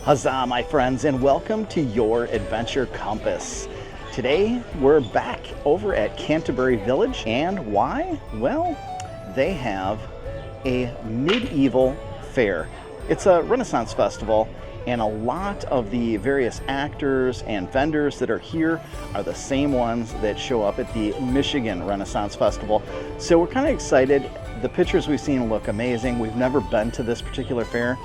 Huzzah, my friends, and welcome to Your Adventure Compass. Today, we're back over at Canterbury Village, and why? Well, they have a medieval fair. It's a Renaissance festival, and a lot of the various actors and vendors that are here are the same ones that show up at the Michigan Renaissance Festival. So we're kind of excited. The pictures we've seen look amazing. We've never been to this particular fair,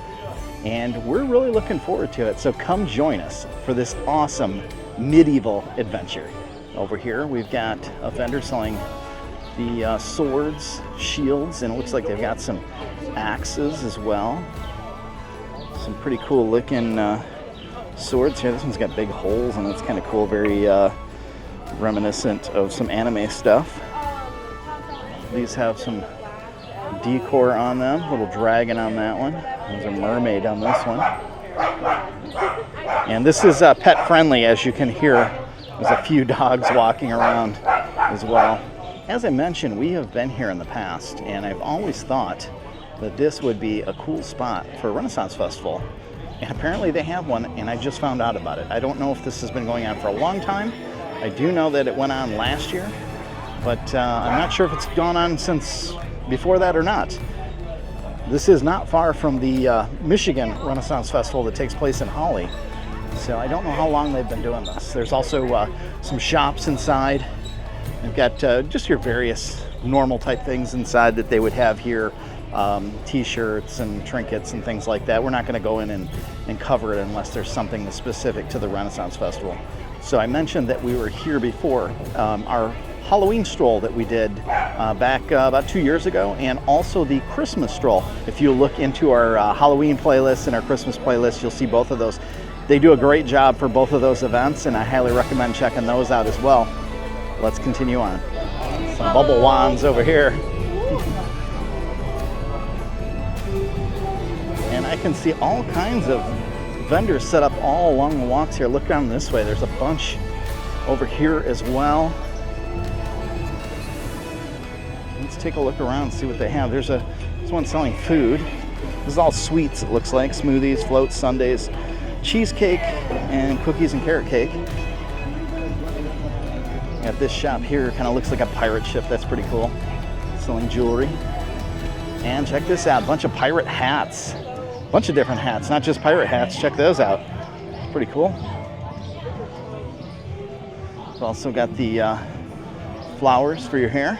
and we're really looking forward to it. So come join us for this awesome medieval adventure. Over here, we've got a vendor selling the swords, shields, and it looks like they've got some axes as well. Some pretty cool looking swords here. This one's got big holes and it's kind of cool, very reminiscent of some anime stuff. These have some decor on them, little dragon on that one. There's a mermaid on this one. And this is pet friendly, as you can hear. There's a few dogs walking around as well. As I mentioned, we have been here in the past, and I've always thought that this would be a cool spot for a Renaissance Festival. And apparently they have one, and I just found out about it. I don't know if this has been going on for a long time. I do know that it went on last year, but I'm not sure if it's gone on since before that or not. This is not far from the Michigan Renaissance Festival that takes place in Holly. So I don't know how long they've been doing this. There's also some shops inside. They've got just your various normal type things inside that they would have here. T-shirts and trinkets and things like that. We're not going to go in and cover it unless there's something specific to the Renaissance Festival. So I mentioned that we were here before. Our Halloween stroll that we did back about 2 years ago, and also the Christmas stroll. If you look into our Halloween playlist and our Christmas playlist, you'll see both of those. They do a great job for both of those events, and I highly recommend checking those out as well. Let's continue on. Some bubble wands over here. And I can see all kinds of vendors set up all along the walks here. Look down this way. There's a bunch over here as well. Let's take a look around and see what they have. There's one selling food. This is all sweets, it looks like. Smoothies, floats, sundaes, cheesecake, and cookies and carrot cake. Got this shop here, kind of looks like a pirate ship. That's pretty cool. Selling jewelry. And check this out, a bunch of pirate hats. A bunch of different hats, not just pirate hats. Check those out. Pretty cool. We've also got the flowers for your hair.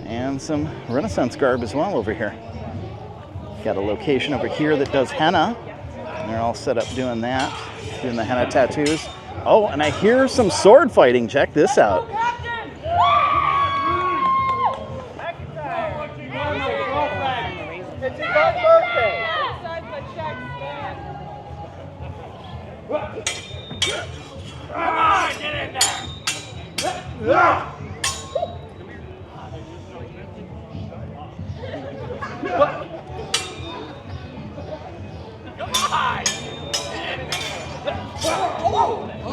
And some Renaissance garb as well over here. Got a location over here that does henna. And they're all set up doing that, doing the henna tattoos. Oh, and I hear some sword fighting. Check this out. Come on, get in there!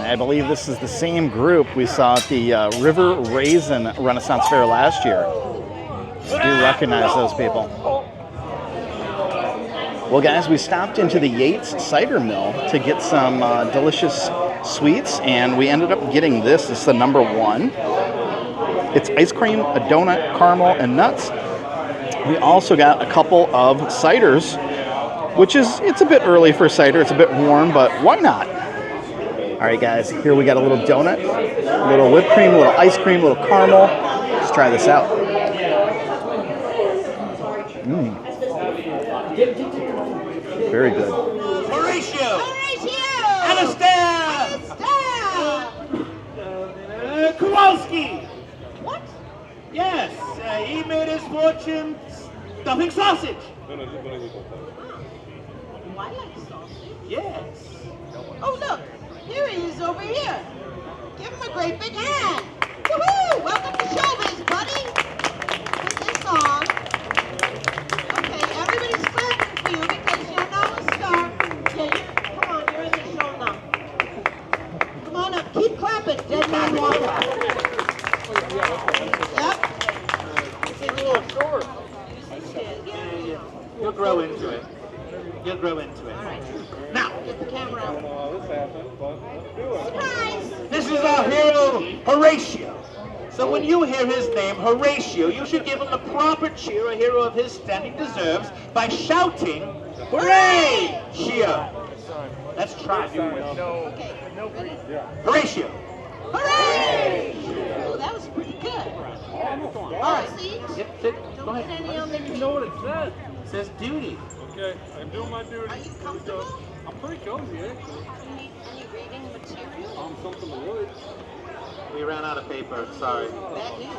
I believe this is the same group we saw at the River Raisin Renaissance Fair last year. I do recognize those people. Well, guys, we stopped into the Yates Cider Mill to get some delicious sweets, and we ended up getting this. It's the number one. It's ice cream, a donut, caramel, and nuts. We also got a couple of ciders, which it's a bit early for cider. It's a bit warm, but why not? All right, guys, here we got a little donut, a little whipped cream, a little ice cream, a little caramel. Let's try this out. Very good. Horatio! Anastasia! Kowalski! What? Yes, he made his fortune stuffing sausage. Why like sausage? Yes. Oh, look. Here he is over here. Give him a great big hand. Woohoo! Welcome to Showbiz, buddy. Put this on. Okay, everybody's clapping for you because you're now a star. Yeah, come on, you're in the show now. Come on up, keep clapping. Dead man walking. Yep. It's a little short. You'll grow into it. You'll grow into it. All right. get the camera out. This happened, but let's do it. Surprise! This is our hero, Horatio. So when you hear his name, Horatio, you should give him the proper cheer a hero of his standing deserves by shouting, "Hooray! Cheer!" Let's try. Okay, ready? Horatio. Hooray! Ooh, that was pretty good. All right, see? Yep, sit. Go Don't ahead. get any on the You know what it says. It says duty. Okay, I'm doing my duty. Are you comfortable? I'm pretty cozy, actually. Do you need any reading material? Something to wood. We ran out of paper. Sorry. Bad news.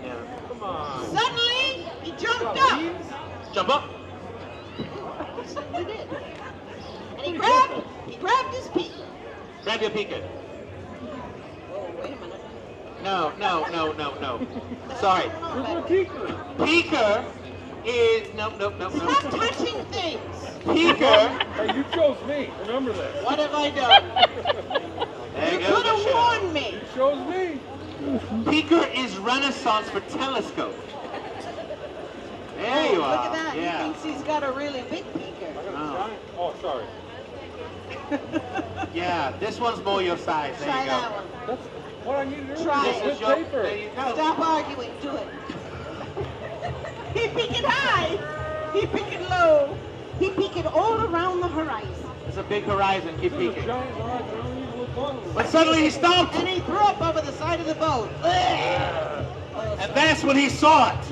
Yeah. Come on. Suddenly, he jumped up. Jump up. He did. And he grabbed his peak. Grab your peaker. Wait a minute. No. Sorry. Where's my Peaker is no. Stop touching things. Peaker. Hey, you chose me. Remember that. What have I done? There You goes could the have show. warned me. You chose me. Peaker is Renaissance for telescope. There you are. Look at that. Yeah. He thinks he's got a really big peaker. Oh. Oh, sorry. Yeah, this one's more your size. There Try you that go. one. That's what I needed to do. Try This it. This is your. paper. There you go. Stop arguing. Do it. He peaked it high. He peaked it low. He peaked it all around the horizon. It's a big horizon. Keep This is a peeking. giant rod. I don't use little buttons. But suddenly he stopped, And he threw up over the side of the boat. and that's when he saw it.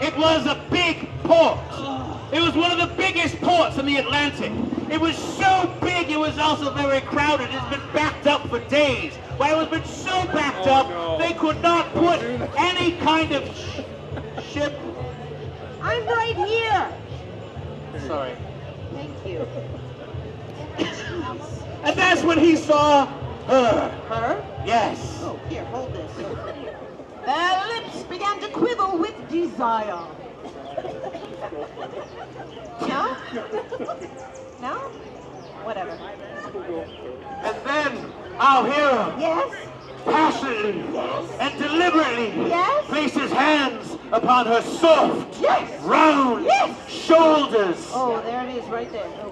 It was a big port. It was one of the biggest ports in the Atlantic. It was so big, it was also very crowded. It's been backed up for days. Why it was been so backed up, no. they could not put any kind of ship. I'm right here. Sorry. Thank you. And that's when he saw her. Her? Yes. Oh, here, hold this. Their lips began to quiver with desire. No? No? Whatever. And then our hero Yes? passionately and deliberately Yes? placed his hands upon her soft, Yes! round Yes! shoulders. Oh, there it is, right there. Oh,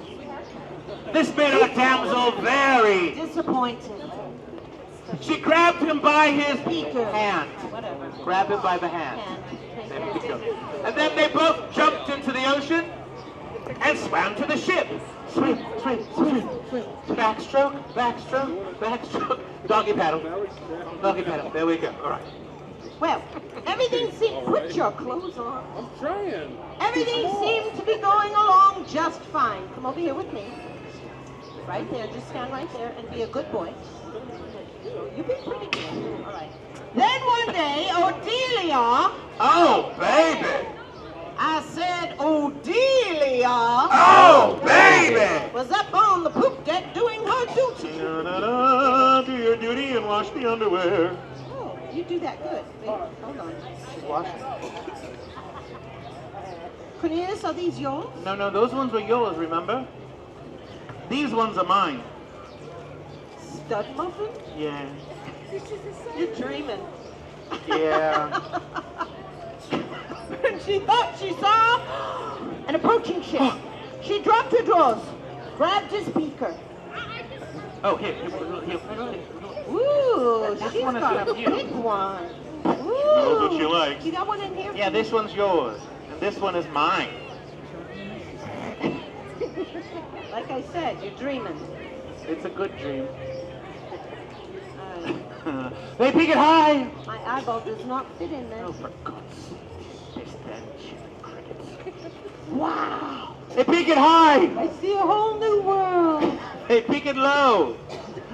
This made our damsel very. disappointed. She grabbed him by his Peaker. hand. Whatever. Grab him by the hand. Thank There we you. go. And then they both jumped into the ocean and swam to the ship. Swim. Backstroke, backstroke, backstroke. Doggy paddle. Doggy paddle. There we go. All right. Well, everything seemed... Put your clothes on. I'm trying. Everything seemed to be going along just fine. Come over here with me. Right there. Just stand right there and be a good boy. You've been pretty good. All right. Then one day, Odelia... Oh, baby. I said Odelia... Oh, baby. was up on the poop deck doing her duty. Do your duty and wash the underwear. Oh, you do that good. Wait, hold on. She's washing. Cornelius, are these yours? No, those ones were yours, remember? These ones are mine. Stud muffin? Yeah. You're dreaming. Yeah. And she thought she saw an approaching ship. She dropped her drawers, grabbed his beaker. Oh, here. Ooh, This she's one is got a for you. big one. Ooh. Knows what she likes. You got one in here? Yeah, this one's yours. And this one is mine. Like I said, you're dreaming. It's a good dream. Uh, They peek it high. my eyeball does not fit in there. Oh, for God's sake. This damn chili crickets. Wow. They peek it high. I see a whole new world. They peek it low.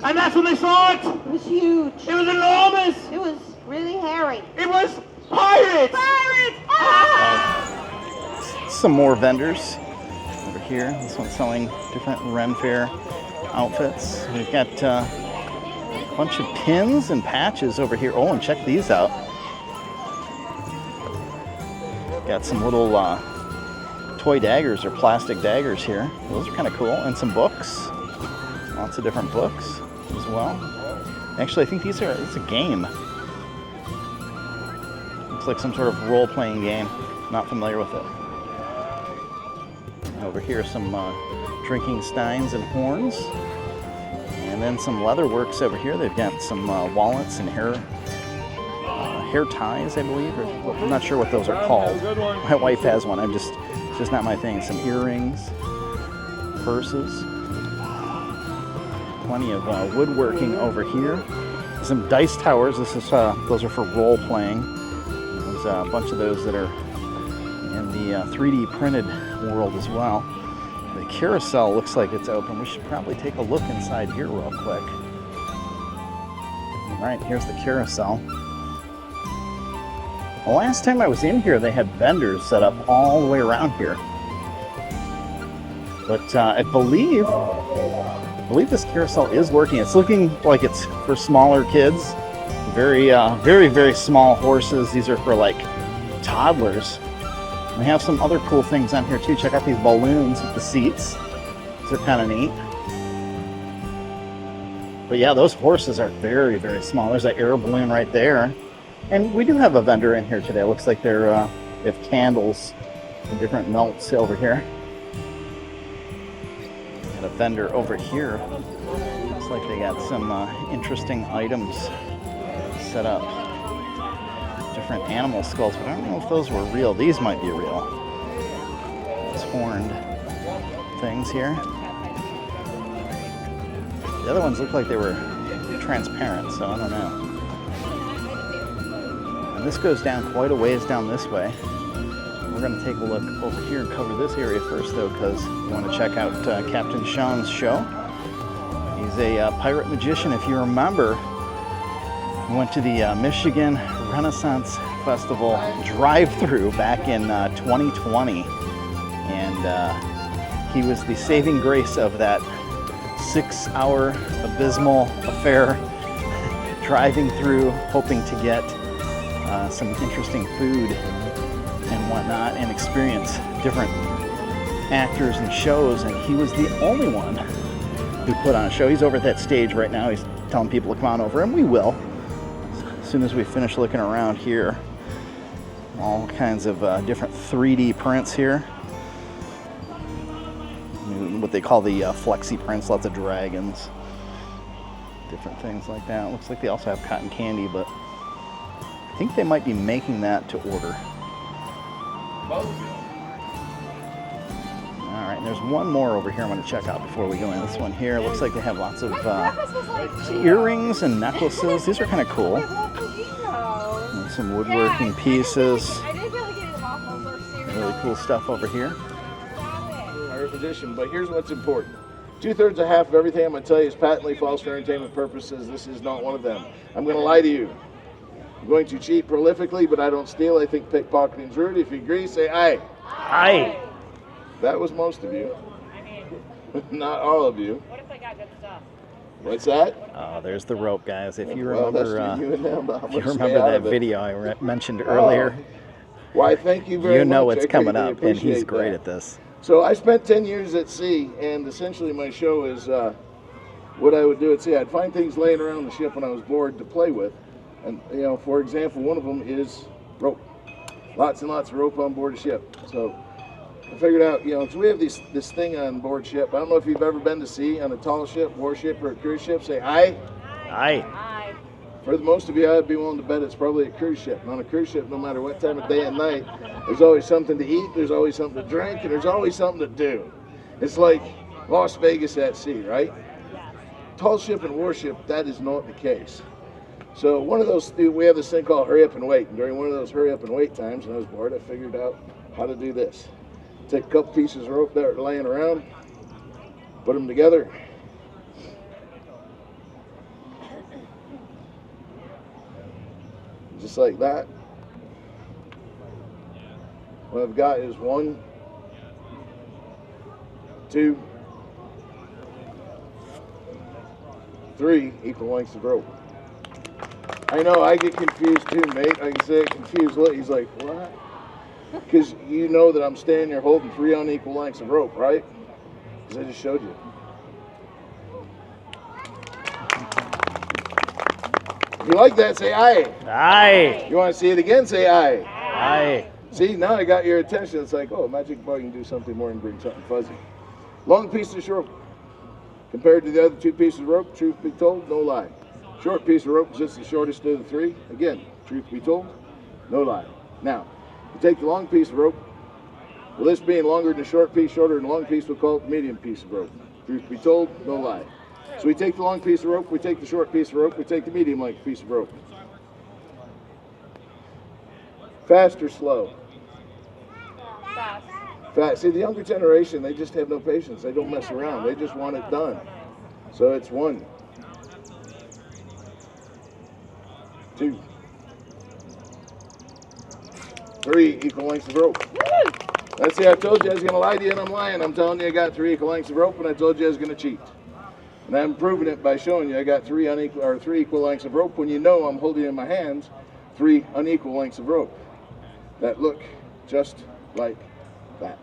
And that's when they saw it. It was huge. It was enormous. It was really hairy. It was pirates. Pirates! Ah! Some more vendors over here. This one's selling different Ren Fair outfits. We've got a bunch of pins and patches over here. Oh, and check these out. Got some little toy daggers or plastic daggers here. Those are kind of cool. And some books. Lots of different books as well. Actually, I think it's a game. Looks like some sort of role-playing game. Not familiar with it. Over here, some drinking steins and horns. And then some leather works over here. They've got some wallets and hair ties, I believe. Or, I'm not sure what those are called. My wife has one. It's just not my thing. Some earrings, purses. Plenty of woodworking over here. Some dice towers. Those are for role playing. There's a bunch of those that are in the 3D printed world as well. The carousel looks like it's open. We should probably take a look inside here real quick. All right, here's the carousel. The last time I was in here, they had vendors set up all the way around here. But I believe this carousel is working. It's looking like it's for smaller kids. Very, very small horses. These are for like toddlers. We have some other cool things on here too. Check out these balloons with the seats. These are kind of neat. But yeah, those horses are very, very small. There's an air balloon right there. And we do have a vendor in here today. It looks like they have candles and different melts over here. And a vendor over here. Looks like they got some interesting items set up. Different animal skulls, but I don't know if those were real. These might be real. These horned things here. The other ones look like they were transparent, so I don't know. And this goes down quite a ways down this way. We're going to take a look over here and cover this area first, though, because we want to check out Captain Shawn's show. He's a pirate magician. If you remember, we went to the Michigan Renaissance Festival drive-through back in 2020, and he was the saving grace of that 6-hour abysmal affair, driving through, hoping to get some interesting food and whatnot, and experience different actors and shows. And he was the only one who put on a show. He's over at that stage right now. He's telling people to come on over, and we will. As soon as we finish looking around here, all kinds of different 3D prints here. What they call the flexi prints, lots of dragons, different things like that. Looks like they also have cotton candy, but I think they might be making that to order. All right, and there's one more over here I'm going to check out before we go in. This one here looks like they have lots of earrings and necklaces. These are kind of cool. And some woodworking pieces. Really cool stuff over here. Edition, but here's what's important. 2/3 to half of everything I'm going to tell you is patently false for entertainment purposes. This is not one of them. I'm going to lie to you. I'm going to cheat prolifically, but I don't steal. I think pickpocketing's rude. If you agree, say aye. Aye. That was most of you. Not all of you. What if I got good stuff? What's that? Oh, there's the rope, guys. If you Well, remember, that's you and them, if you remember that video I mentioned earlier, why, thank you very much. you know what's I coming greatly up, and he's appreciate great that. at this. So I spent 10 years at sea, and essentially my show is what I would do at sea. I'd find things laying around the ship when I was bored to play with. And, you know, for example, one of them is rope. Lots and lots of rope on board a ship. So I figured out, you know, so we have this thing on board ship. I don't know if you've ever been to sea on a tall ship, warship, or a cruise ship. Say aye. Aye. Aye. For the most of you, I'd be willing to bet it's probably a cruise ship. And on a cruise ship, no matter what time of day and night, there's always something to eat, there's always something to drink, and there's always something to do. It's like Las Vegas at sea, right? Tall ship and warship, that is not the case. So one of those, we have this thing called hurry up and wait. And during one of those hurry up and wait times, when I was bored, I figured out how to do this. Take a couple pieces of rope that are laying around, put them together. Just like that. What I've got is 1, 2, 3 equal lengths of rope. I know, I get confused too, mate. I can say confused. He's like, what? Because you know that I'm standing there holding 3 unequal lengths of rope, right? Because I just showed you. If you like that, say aye. Aye. You want to see it again, say aye. Aye. See, now I got your attention. It's like, oh, Magic Boy can do something more than bring something fuzzy. Long piece of rope compared to the other 2 pieces of rope, truth be told, no lie. Short piece of rope is just the shortest of the 3. Again, truth be told, no lie. Now, you take the long piece of rope. Well, this being longer than the short piece, shorter than the long piece, we'll call it the medium piece of rope. Truth be told, no lie. So we take the long piece of rope, we take the short piece of rope, we take the medium length piece of rope. Fast or slow? Fast. Fast. See, the younger generation, they just have no patience. They don't mess around. They just want it done. So it's 1, 2, 3 equal lengths of rope. Let's see, I told you I was going to lie to you and I'm lying. I'm telling you I got 3 equal lengths of rope and I told you I was going to cheat. And I'm proving it by showing you I got 3 equal lengths of rope when you know I'm holding in my hands 3 unequal lengths of rope that look just like that.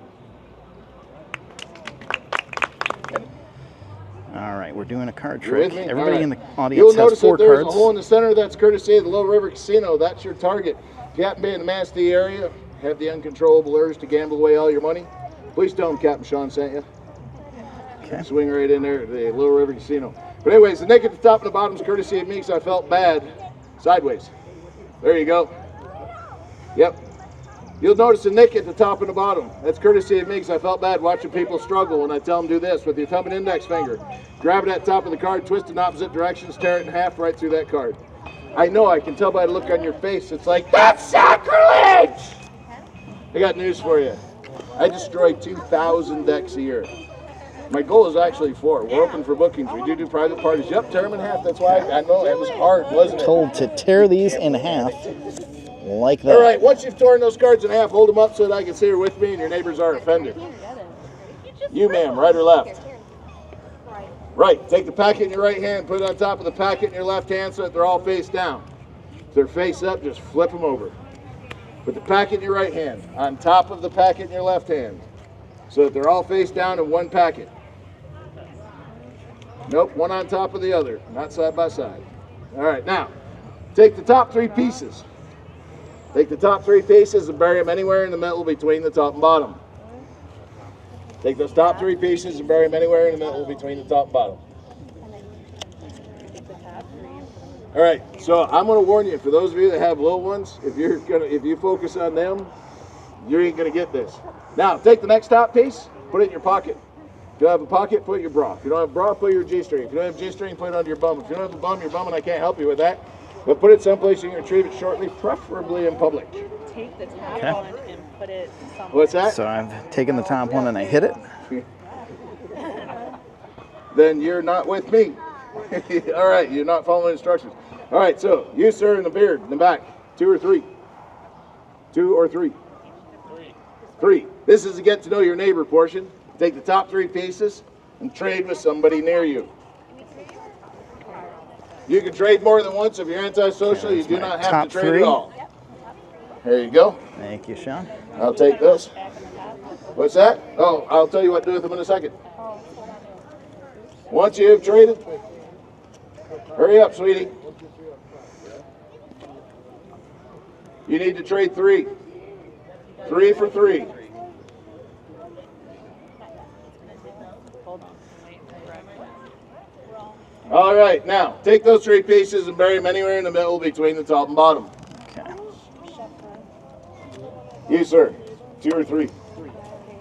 All right, we're doing a card You're with trick. me? Everybody All in the right. audience You'll has notice 4 that there's cards. a hole in the center. That's courtesy of the Little River Casino. That's your target. If you happen to be in the Manistee area, have the uncontrollable urge to gamble away all your money, please tell them Captain Shawn sent you. Okay. Swing right in there at the Little River Casino. But anyways, the nick at the top and the bottom is courtesy of me because I felt bad. Sideways. There you go. Yep. You'll notice the nick at the top and the bottom. That's courtesy of me because I felt bad watching people struggle when I tell them do this with your thumb and index finger. Grab it at the top of the card, twist in opposite directions, tear it in half right through that card. I know, I can tell by the look on your face. It's like, that's sacrilege! I got news for you. I destroy 2,000 decks a year. My goal is actually 4. We're open for bookings. We do private parties. Yep, tear them in half. That's why I know it was hard, wasn't it? Told to tear these in half like that. All right, once you've torn those cards in half, hold them up so that I can see you're with me and your neighbors aren't offended. You, ma'am, right or left? Right. Take the packet in your right hand, put it on top of the packet in your left hand so that they're all face down. If they're face up, just flip them over. Put the packet in your right hand on top of the packet in your left hand so that they're all face down in one packet. Nope, one on top of the other, not side by side. All right, now, take the top 3 pieces. Take the top 3 pieces and bury them anywhere in the middle between the top and bottom. Take those top 3 pieces and bury them anywhere in the middle between the top and bottom. All right, so I'm going to warn you, for those of you that have little ones, if you focus on them, you ain't going to get this. Now, take the next top piece, put it in your pocket. If you have a pocket, put your bra. If you don't have a bra, put your G-string. If you don't have G-string, put it under your bum. If you don't have a bum, you're bumming, I can't help you with that. But put it someplace you can retrieve it shortly, preferably in public. Take the top Okay. one and put it somewhere. What's that? So I've taken the top one and I hit it. Then you're not with me. All right, you're not following instructions. All right, so you, sir, in the beard, in the back, 2 or 3? 2 or 3? 3. This is the get to know your neighbor portion. Take the top 3 pieces and trade with somebody near you. You can trade more than once. If you're antisocial, you do not have to trade at all. There you go. Thank you, Shawn. I'll take those. What's that? Oh, I'll tell you what to do with them in a second. Once you have traded, hurry up, sweetie. You need to trade 3. 3 for 3. All right, now take those 3 pieces and bury them anywhere in the middle between the top and bottom. Okay. You, sir, 2 or 3?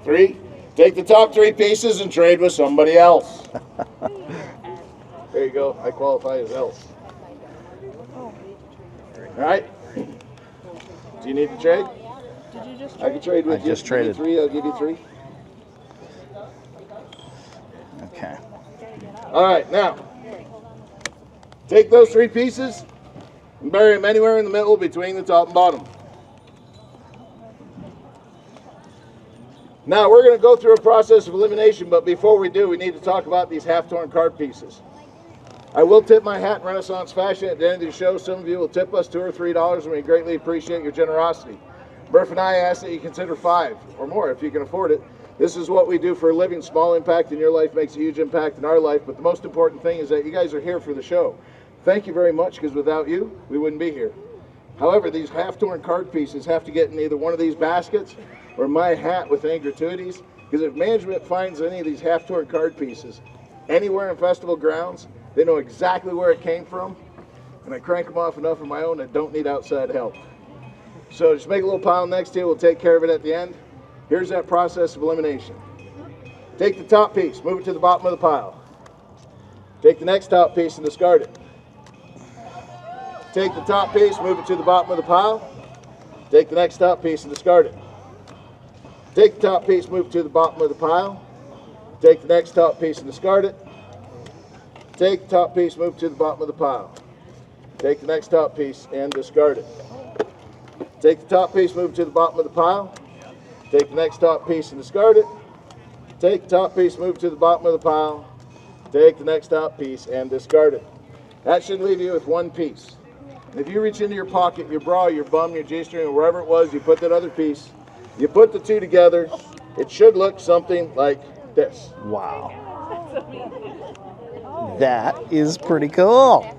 3. Take the top 3 pieces and trade with somebody else. There you go. I qualify as else. All right. Do you need to trade? Did you just I can trade with I you. just traded. Give me 3. I'll give you 3. Okay. All right, now take those 3 pieces and bury them anywhere in the middle between the top and bottom. Now we're going to go through a process of elimination, but before we do, we need to talk about these half-torn card pieces. I will tip my hat in Renaissance fashion at the end of the show. Some of you will tip us $2 or $3, and we greatly appreciate your generosity. Murph and I ask that you consider 5 or more if you can afford it. This is what we do for a living. Small impact in your life makes a huge impact in our life, but the most important thing is that you guys are here for the show. Thank you very much, because without you, we wouldn't be here. However, these half-torn card pieces have to get in either one of these baskets or my hat with any gratuities. Because if management finds any of these half-torn card pieces anywhere in festival grounds, they know exactly where it came from, and I crank them off enough on my own that don't need outside help. So just make a little pile next to you. We'll take care of it at the end. Here's that process of elimination. Take the top piece, move it to the bottom of the pile. Take the next top piece and discard it. Take the top piece, move it to the bottom of the pile. Take the next top piece and discard it. Take the top piece, move it to the bottom of the pile. Take the next top piece and discard it. Take the top piece, move it to the bottom of the pile. Take the next top piece and discard it. Take the top piece, move it to the bottom of the pile. Take the next top piece and discard it. Take the top piece, move it to the bottom of the pile. Take the next top piece and discard it. That should leave you with one piece. And if you reach into your pocket, your bra, your bum, your G-string, or wherever it was, you put that other piece, you put the two together, it should look something like this. Wow. That is pretty cool.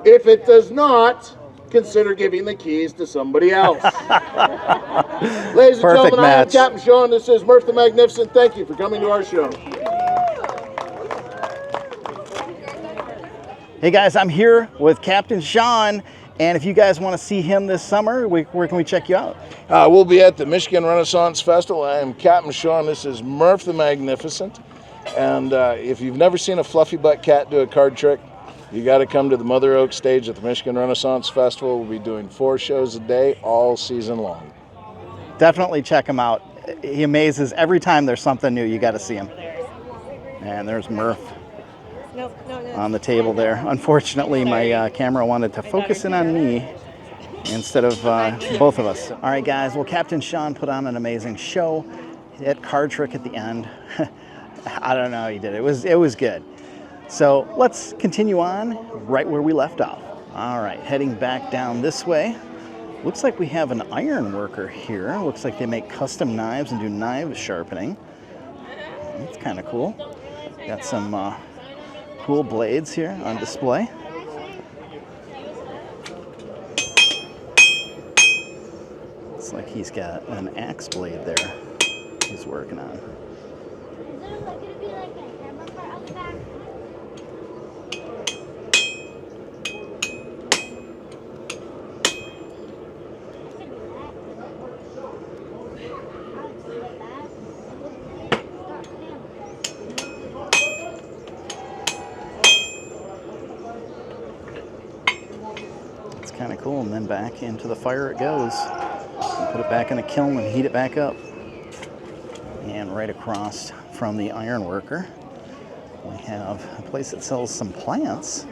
If it does not, consider giving the keys to somebody else. Ladies and gentlemen, I am Captain Shawn. This is Murph the Magnificent. Thank you for coming to our show. Hey guys, I'm here with Captain Shawn, and if you guys want to see him this summer, where can we check you out? We'll be at the Michigan Renaissance Festival. I am Captain Shawn. This is Murph the Magnificent. And if you've never seen a fluffy butt cat do a card trick, you got to come to the Mother Oak stage at the Michigan Renaissance Festival. We'll be doing 4 shows a day all season long. Definitely check him out. He amazes every time there's something new. You got to see him. And there's Murph on the table there. Unfortunately, my camera wanted to focus in on me instead of both of us. All right, guys. Well, Captain Shawn put on an amazing show. He had card trick at the end. I don't know how he did it. It was good. So let's continue on right where we left off. All right, heading back down this way. Looks like we have an iron worker here. Looks like they make custom knives and do knife sharpening. That's kind of cool. Got some cool blades here on display. Looks like he's got an axe blade there he's working on. Kind of cool, and then back into the fire it goes. Put it back in the kiln and heat it back up. And right across from the iron worker, we have a place that sells some plants.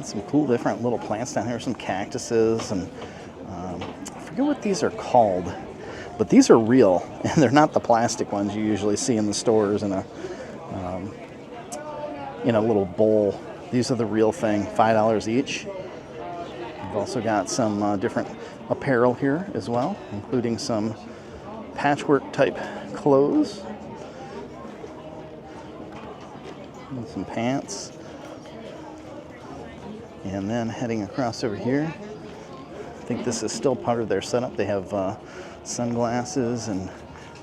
Some cool different little plants down here, some cactuses, and I forget what these are called, but these are real, and they're not the plastic ones you usually see in the stores in a little bowl. These are the real thing, $5 each. We've also got some different apparel here as well, including some patchwork type clothes and some pants. And then heading across over here, I think this is still part of their setup. They have sunglasses and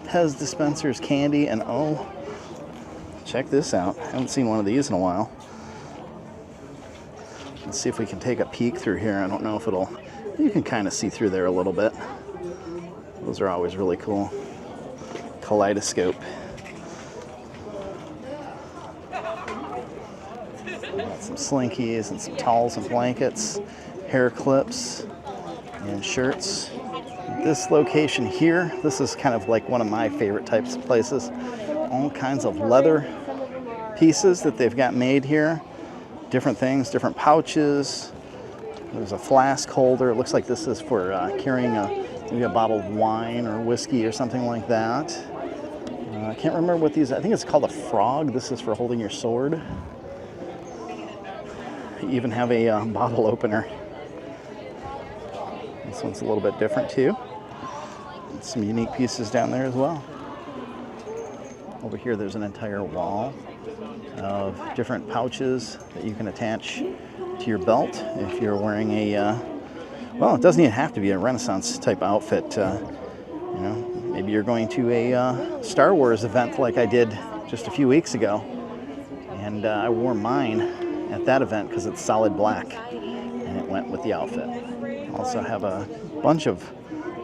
Pez dispensers, candy, and oh, check this out. I haven't seen one of these in a while. Let's see if we can take a peek through here. I don't know if you can kind of see through there a little bit. Those are always really cool. Kaleidoscope. Got some slinkies and some towels and blankets, hair clips, and shirts. This location here, this is kind of like one of my favorite types of places. All kinds of leather pieces that they've got made here. Different things, different pouches. There's a flask holder. It looks like this is for carrying maybe a bottle of wine or whiskey or something like that. I can't remember what these, I think it's called a frog. This is for holding your sword. You even have a bottle opener. This one's a little bit different too. And some unique pieces down there as well. Over here there's an entire wall of different pouches that you can attach to your belt if you're wearing a, well, it doesn't even have to be a Renaissance type outfit. You know, maybe you're going to a Star Wars event like I did just a few weeks ago, and I wore mine at that event because it's solid black, and it went with the outfit. Also have a bunch of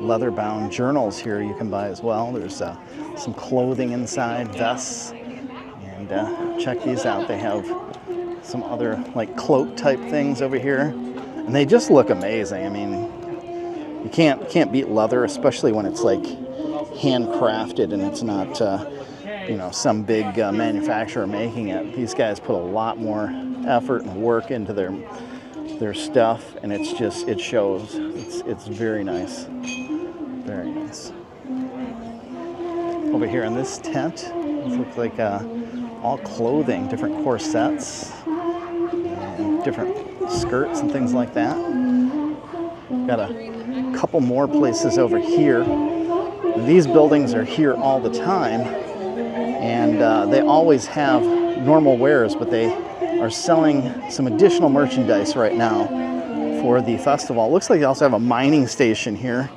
leather-bound journals here you can buy as well. There's some clothing inside, vests, and check these out. They have some other like cloak type things over here, and they just look amazing. I mean, you can't beat leather, especially when it's like handcrafted and it's not you know, some big manufacturer making it. These guys put a lot more effort and work into their stuff, and it's just, it shows. It's very nice, very nice. Over here in this tent, it looks like all clothing, different corsets and different skirts and things like that. Got a couple more places over here. These buildings are here all the time, and they always have normal wares, but they are selling some additional merchandise right now for the festival. It looks like they also have a mining station here.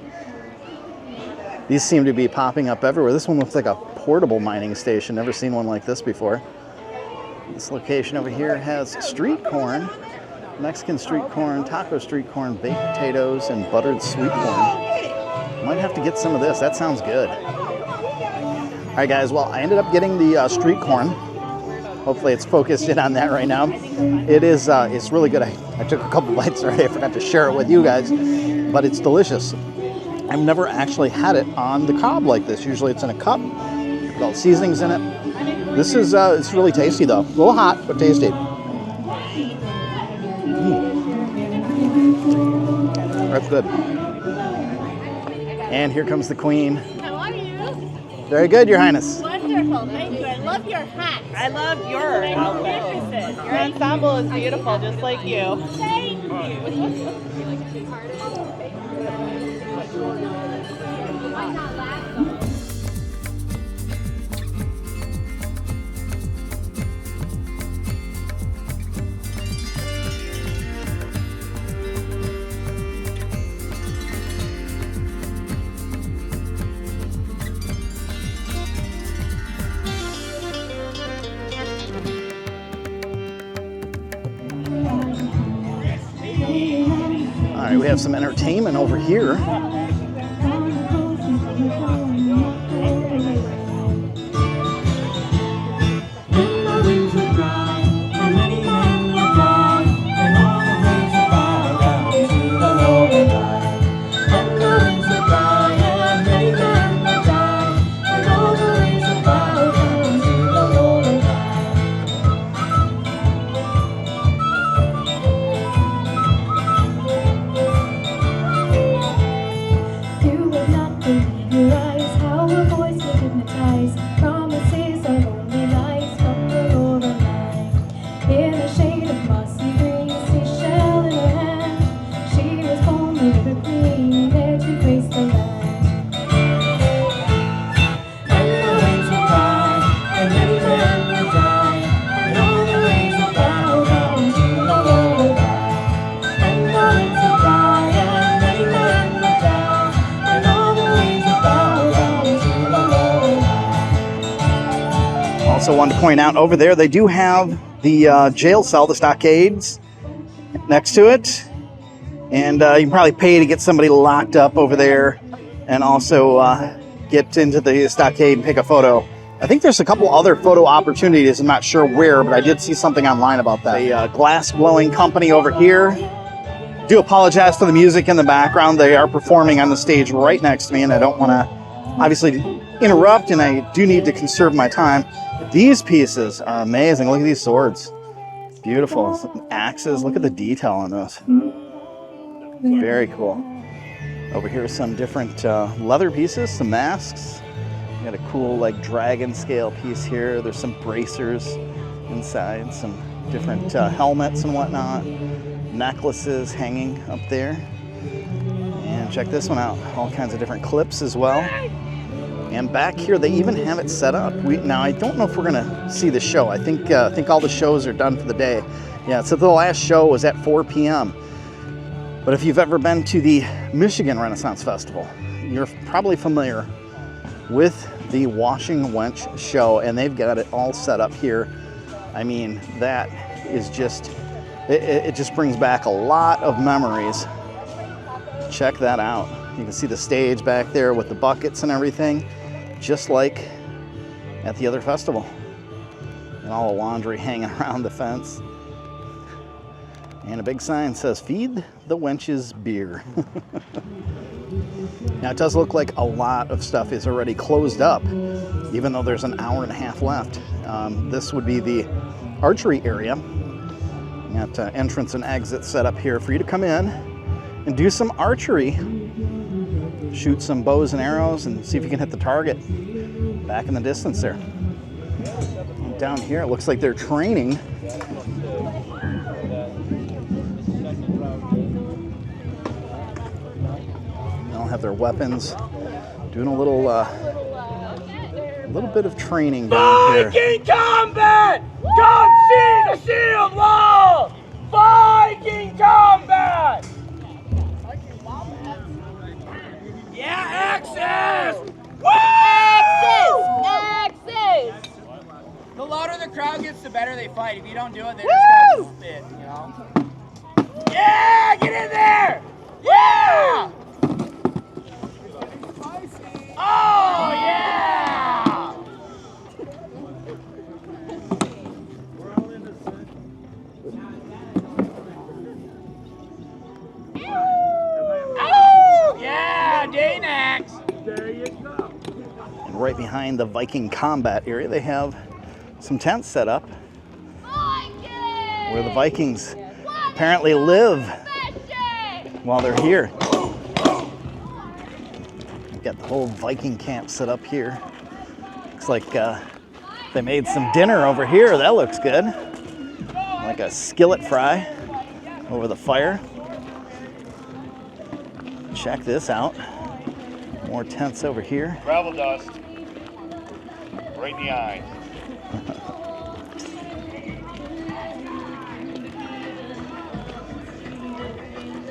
These seem to be popping up everywhere. This one looks like a portable mining station. Never seen one like this before. This location over here has street corn, Mexican street corn, taco street corn, baked potatoes, and buttered sweet corn. Might have to get some of this. That sounds good. All right, guys. Well, I ended up getting the street corn. Hopefully, it's focused in on that right now. It is. It's really good. I took a couple bites already. I forgot to share it with you guys, but it's delicious. I've never actually had it on the cob like this. Usually, it's in a cup with all the seasonings in it. This is. It's really tasty though. A little hot, but tasty. That's good. And here comes the Queen. How are you? Very good, Your Highness. Wonderful, thank you. I love your hat. I love your outfit. Your ensemble is beautiful, just like you. Thank you. All right, we have some entertainment over here. Also wanted to point out over there, they do have the jail cell, the stockades next to it. And you can probably pay to get somebody locked up over there and also get into the stockade and take a photo. I think there's a couple other photo opportunities. I'm not sure where, but I did see something online about that. A glass blowing company over here. Do apologize for the music in the background. They are performing on the stage right next to me, and I don't want to obviously interrupt, and I do need to conserve my time. These pieces are amazing. Look at these swords. Beautiful. Some axes. Look at the detail on those. Very cool. Over here are some different leather pieces, some masks. We got a cool like dragon scale piece here. There's some bracers inside, some different helmets and whatnot. Necklaces hanging up there. And check this one out. All kinds of different clips as well. And back here, they even have it set up. Now, I don't know if we're gonna see the show. I think all the shows are done for the day. Yeah, so the last show was at 4 p.m. But if you've ever been to the Michigan Renaissance Festival, you're probably familiar with the Washing Wench show, and they've got it all set up here. I mean, that is just, it just brings back a lot of memories. Check that out. You can see the stage back there with the buckets and everything, just like at the other festival. And all the laundry hanging around the fence. And a big sign says, "Feed the wenches beer." Now it does look like a lot of stuff is already closed up, even though there's an hour and a half left. This would be the archery area. You got entrance and exit set up here for you to come in and do some archery. Shoot some bows and arrows and see if you can hit the target back in the distance there. And down here, it looks like they're training. They'll have their weapons, doing a little bit of training down here. Viking Combat! Come see the shield wall! Viking Combat! Yeah, access! Woo! Access! The louder the crowd gets, the better they fight. If you don't do it, they're just gonna poop it, you know? Yeah, get in there! Yeah! Oh, yeah! Oh, yeah, Danax! There you go. And right behind the Viking combat area, they have some tents set up where the Vikings apparently live while they're here. We've got the whole Viking camp set up here. Looks like they made some dinner over here. That looks good. Like a skillet fry over the fire. Check this out. More tents over here. Gravel dust. Right in the eye.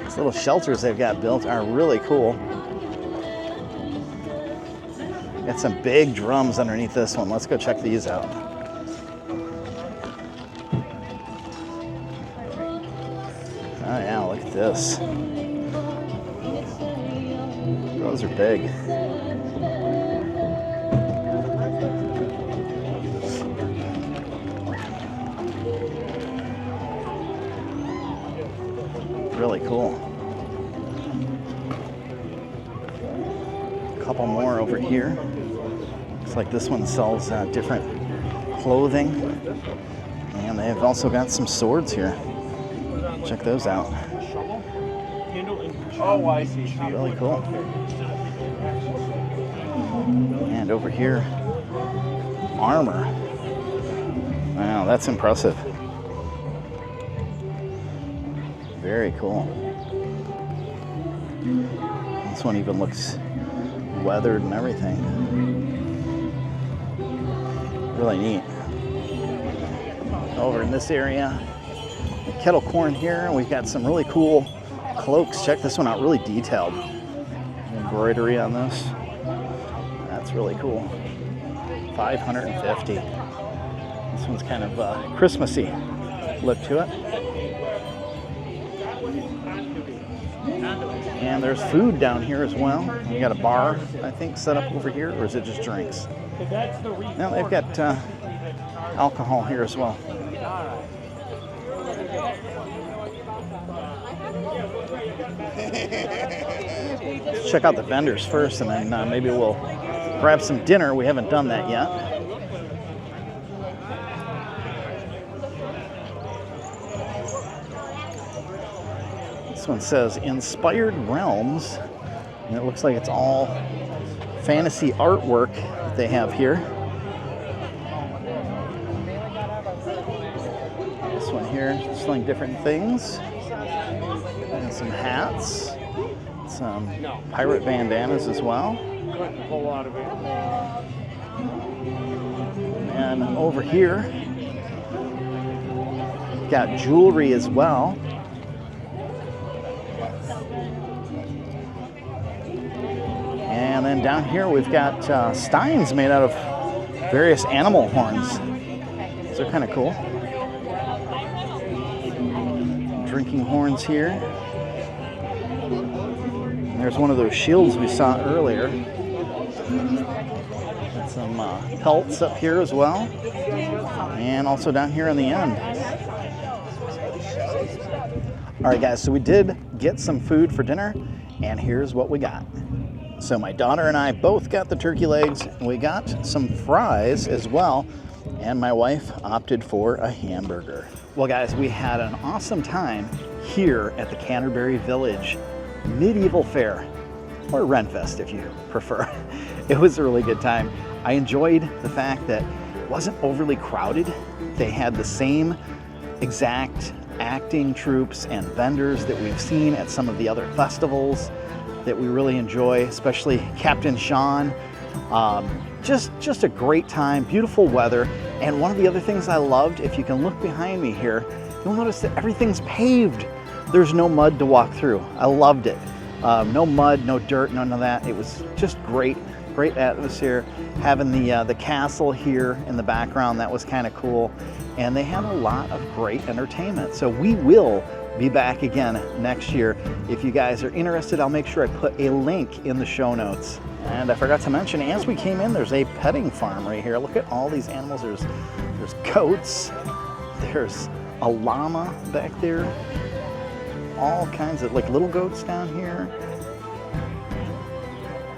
These little shelters they've got built are really cool. Got some big drums underneath this one. Let's go check these out. Oh yeah, look at this. Those are big. Really cool. A couple more over here. Looks like this one sells different clothing. And they've also got some swords here. Check those out. Oh, I see. Really cool. And over here, armor. Wow, that's impressive. Very cool. This one even looks weathered and everything. Really neat. Over in this area, the kettle corn here, and we've got some really cool cloaks. Check this one out, really detailed. Embroidery on this. That's really cool. $550. This one's kind of Christmassy look to it. And there's food down here as well. We got a bar, I think, set up over here, or is it just drinks? No, they've got alcohol here as well. Let's check out the vendors first, and then maybe we'll grab some dinner. We haven't done that yet. This one says Inspired Realms, and it looks like it's all fantasy artwork that they have here. This one here is selling different things, and some hats, some pirate bandanas as well. A whole lot of it. And over here, got jewelry as well. And then down here we've got steins made out of various animal horns. Those are kind of cool. Drinking horns here. And there's one of those shields we saw earlier. Got some pelts up here as well. And also down here on the end. All right, guys, so we did get some food for dinner, and here's what we got. So my daughter and I both got the turkey legs, and we got some fries as well, and my wife opted for a hamburger. Well, guys, we had an awesome time here at the Canterbury Village Medieval Faire, or Renfest if you prefer. It was a really good time. I enjoyed the fact that it wasn't overly crowded. They had the same exact acting troops and vendors that we've seen at some of the other festivals that we really enjoy, especially Captain Shawn. Just a great time, beautiful weather. And one of the other things I loved, if you can look behind me here, you'll notice that everything's paved. There's no mud to walk through. I loved it. No mud, no dirt, none of that. It was just great, great atmosphere. Having the castle here in the background, that was kind of cool. And they had a lot of great entertainment. So we will be back again next year. If you guys are interested, I'll make sure I put a link in the show notes. And I forgot to mention, as we came in, there's a petting farm right here. Look at all these animals. There's goats. There's a llama back there. All kinds of, like, little goats down here.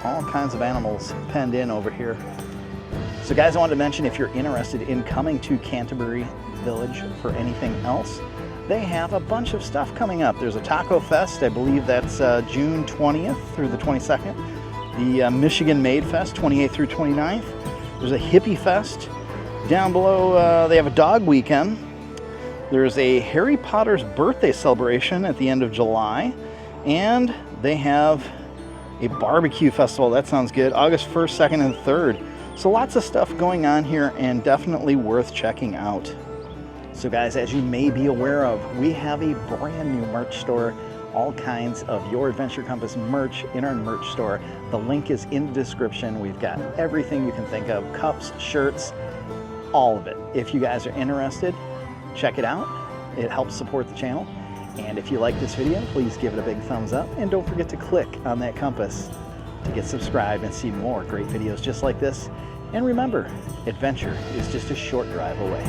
All kinds of animals penned in over here. So guys, I wanted to mention, if you're interested in coming to Canterbury Village for anything else, they have a bunch of stuff coming up. There's a Taco Fest, I believe that's June 20th through the 22nd. The Michigan Made Fest, 28th through 29th. There's a Hippie Fest. Down below, they have a dog weekend. There's a Harry Potter's birthday celebration at the end of July. And they have a barbecue festival. That sounds good. August 1st, 2nd, and 3rd. So lots of stuff going on here, and definitely worth checking out. So guys, as you may be aware of, we have a brand new merch store. All kinds of Your Adventure Compass merch in our merch store. The link is in the description. We've got everything you can think of, cups, shirts, all of it. If you guys are interested, check it out. It helps support the channel. And if you like this video, please give it a big thumbs up, and don't forget to click on that compass to get subscribed and see more great videos just like this. And remember, adventure is just a short drive away.